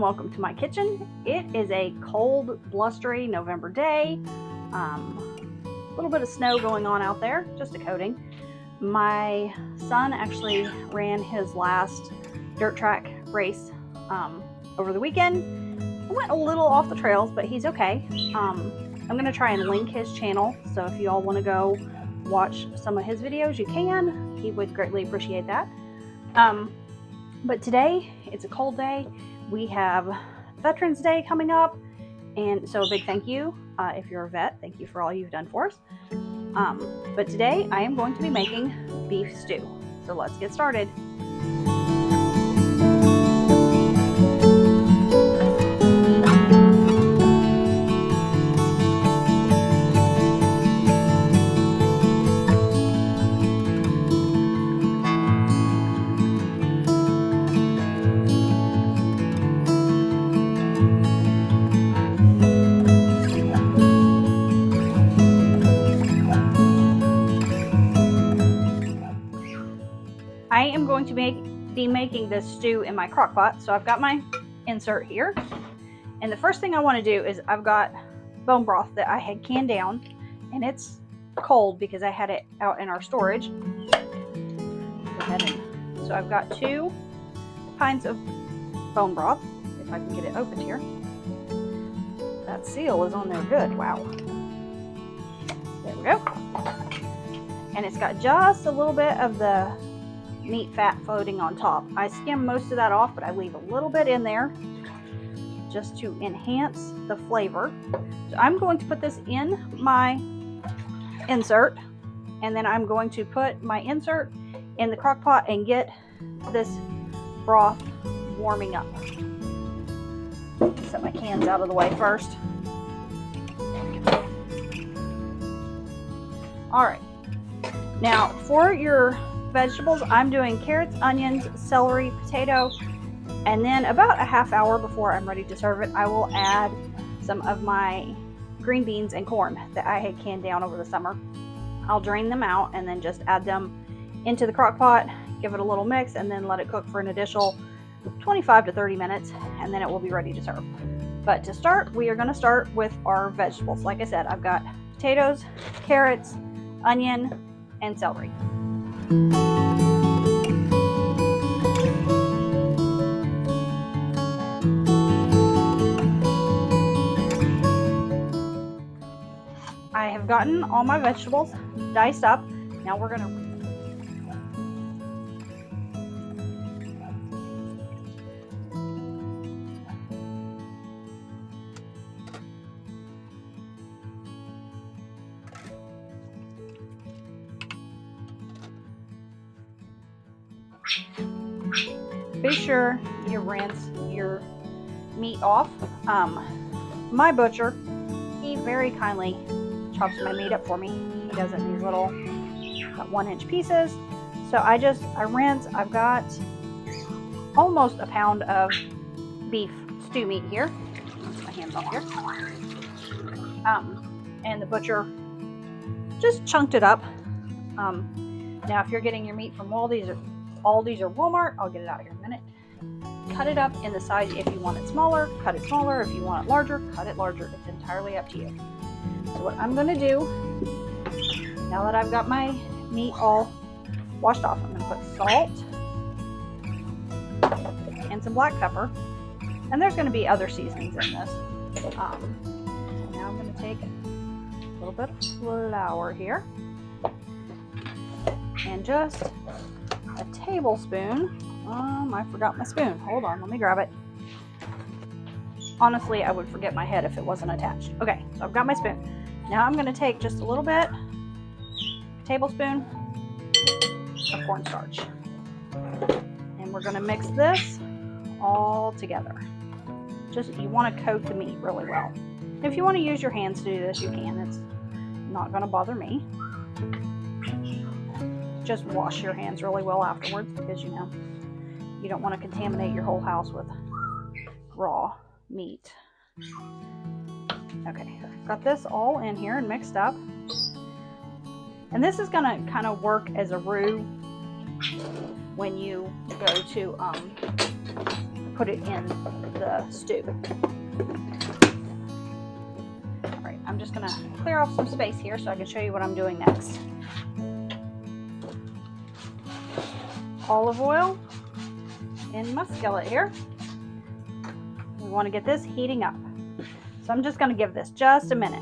and welcome to my kitchen. It is a cold, blustery November day. A little bit of snow going on out there, just a coating. My son actually ran his last dirt track race over the weekend. I went a little off the trails, but he's okay. I'm going to try and link his channel, so if you all want to go watch some of his videos, you can. He would greatly appreciate that. But today, it's a cold day. We have Veterans Day coming up, and so a big thank you if you're a vet. Thank you for all you've done for us. But today, I am going to be making beef stew. So let's get started. I am going to be making this stew in my crock pot. So I've got my insert here. And the first thing I want to do is I've got bone broth that I had canned down. And it's cold because I had it out in our storage. So I've got 2 pints of bone broth. If I can get it opened here. That seal is on there good. Wow. There we go. And it's got just a little bit of the meat fat floating on top. I skim most of that off, but I leave a little bit in there just to enhance the flavor. So I'm going to put this in my insert, and then I'm going to put my insert in the crock pot and get this broth warming up. Set my cans out of the way first. All right. Now for your vegetables, I'm doing carrots, onions, celery, potato, and then about a half hour before I'm ready to serve it, I will add some of my green beans and corn that I had canned down over the summer. I'll drain them out and then just add them into the crock pot, give it a little mix, and then let it cook for an additional 25 to 30 minutes, and then it will be ready to serve. But to start, we are going to start with our vegetables. Like I said, I've got potatoes, carrots, onion, and celery. I have gotten all my vegetables diced up. Now we're going to be sure you rinse your meat off. My butcher, he very kindly chops my meat up for me. He does it in these little 1-inch pieces. So I rinse. I've got almost a pound of beef stew meat here. Put my hands off here. And the butcher just chunked it up. Now if you're getting your meat from Aldi's or Walmart, I'll get it out here in a minute. Cut it up in the size. If you want it smaller, cut it smaller. If you want it larger, cut it larger. It's entirely up to you. So what I'm going to do, now that I've got my meat all washed off, I'm going to put salt and some black pepper. And there's going to be other seasonings in this. Now I'm going to take a little bit of flour here. And just a tablespoon. I forgot my spoon. Hold on, let me grab it. Honestly, I would forget my head if it wasn't attached. Okay, so I've got my spoon. Now I'm going to take just a little bit, a tablespoon of cornstarch. And we're going to mix this all together. You want to coat the meat really well. If you want to use your hands to do this, you can. It's not going to bother me. Just wash your hands really well afterwards because you don't want to contaminate your whole house with raw meat. Okay, got this all in here and mixed up. And this is going to kind of work as a roux when you go to put it in the stew. All right, I'm just gonna clear off some space here so I can show you what I'm doing next. Olive oil in my skillet here. We want to get this heating up. So I'm just going to give this just a minute.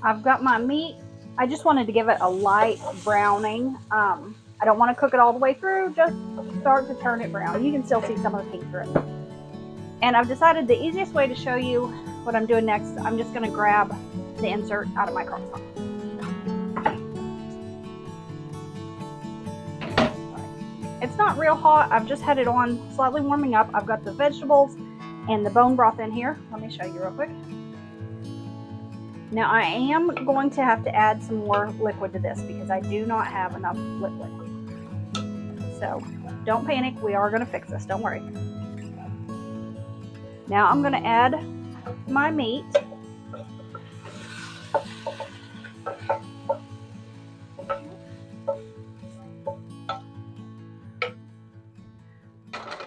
I've got my meat. I just wanted to give it a light browning. I don't want to cook it all the way through, just start to turn it brown. You can still see some of the pink through it. And I've decided the easiest way to show you what I'm doing next, I'm just going to grab the insert out of my crock pot. It's not real hot. I've just had it on slightly warming up. I've got the vegetables and the bone broth in here. Let me show you real quick. Now I am going to have to add some more liquid to this because I do not have enough liquid. So don't panic, we are going to fix this, don't worry. Now I'm going to add my meat.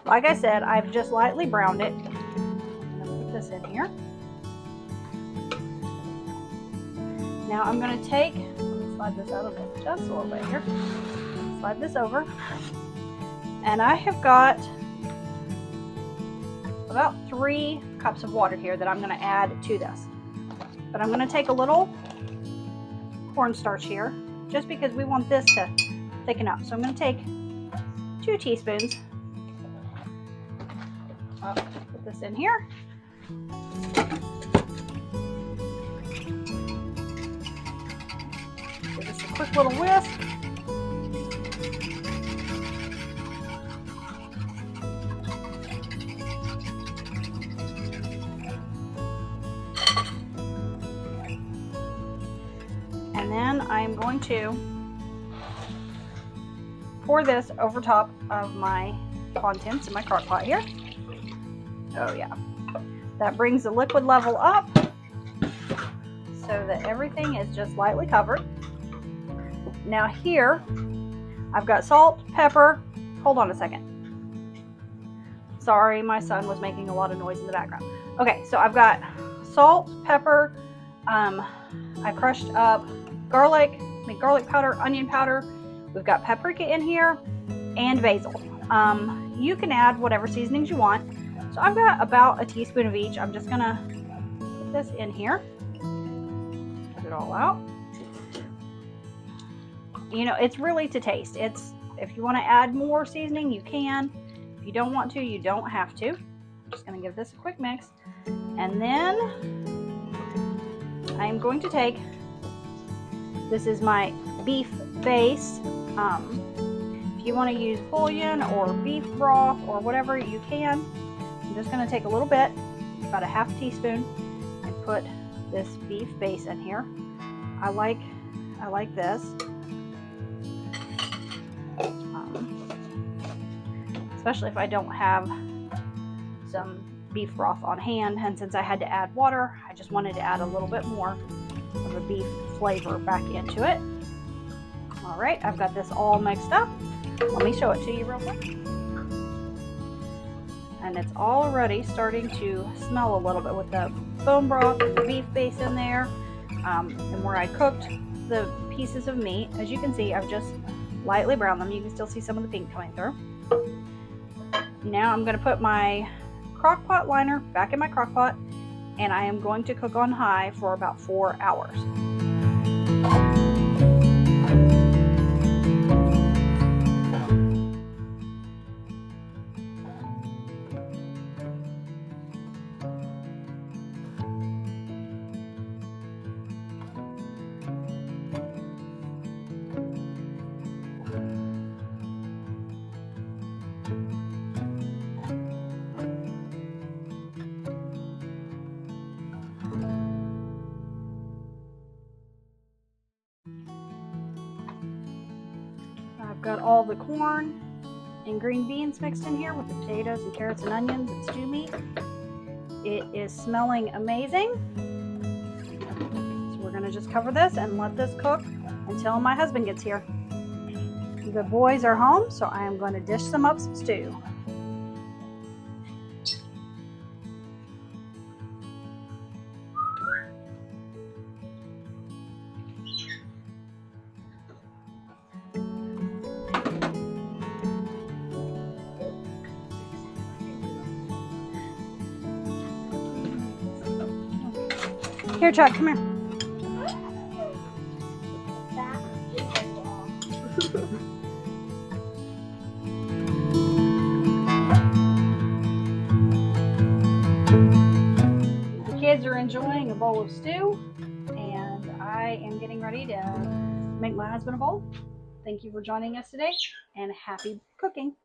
Like I said, I've just lightly browned it. I'm going to put this in here. Now I'm going to take, slide this out of it just a little bit here. Slide this over. And I have got about 3 cups of water here that I'm going to add to this. But I'm going to take a little cornstarch here just because we want this to thicken up. So I'm going to take 2 teaspoons. I'll put this in here. Give this a quick little whisk. And then I'm going to pour this over top of my contents in my crock pot here. Oh yeah, that brings the liquid level up so that everything is just lightly covered. Now here, I've got salt, pepper. Hold on a second. Sorry, my son was making a lot of noise in the background. Okay, so I've got salt, pepper. I crushed up garlic, garlic powder, onion powder. We've got paprika in here and basil. You can add whatever seasonings you want. So I've got about a teaspoon of each. I'm just gonna put this in here. Get it all out. You know, it's really to taste. It's, if you want to add more seasoning, you can. If you don't want to, you don't have to. I'm just gonna give this a quick mix. And then I'm going to take, this is my beef base. If you want to use bouillon or beef broth or whatever, you can. I'm just going to take a little bit, about a half teaspoon, and put this beef base in here. I like this. Especially if I don't have some beef broth on hand, and since I had to add water, I just wanted to add a little bit more of a beef flavor back into it. All right, I've got this all mixed up. Let me show it to you real quick. And it's already starting to smell a little bit with the bone broth and the beef base in there. And where I cooked the pieces of meat, as you can see, I've just lightly browned them. You can still see some of the pink coming through. Now I'm going to put my crock pot liner back in my crock pot, and I am going to cook on high for about 4 hours. Got all the corn and green beans mixed in here with the potatoes and carrots and onions and stew meat. It is smelling amazing. So we're gonna just cover this and let this cook until my husband gets here. The boys are home, so I am going to dish them up some stew. Here, Chuck, come here. The kids are enjoying a bowl of stew, and I am getting ready to make my husband a bowl. Thank you for joining us today, and happy cooking.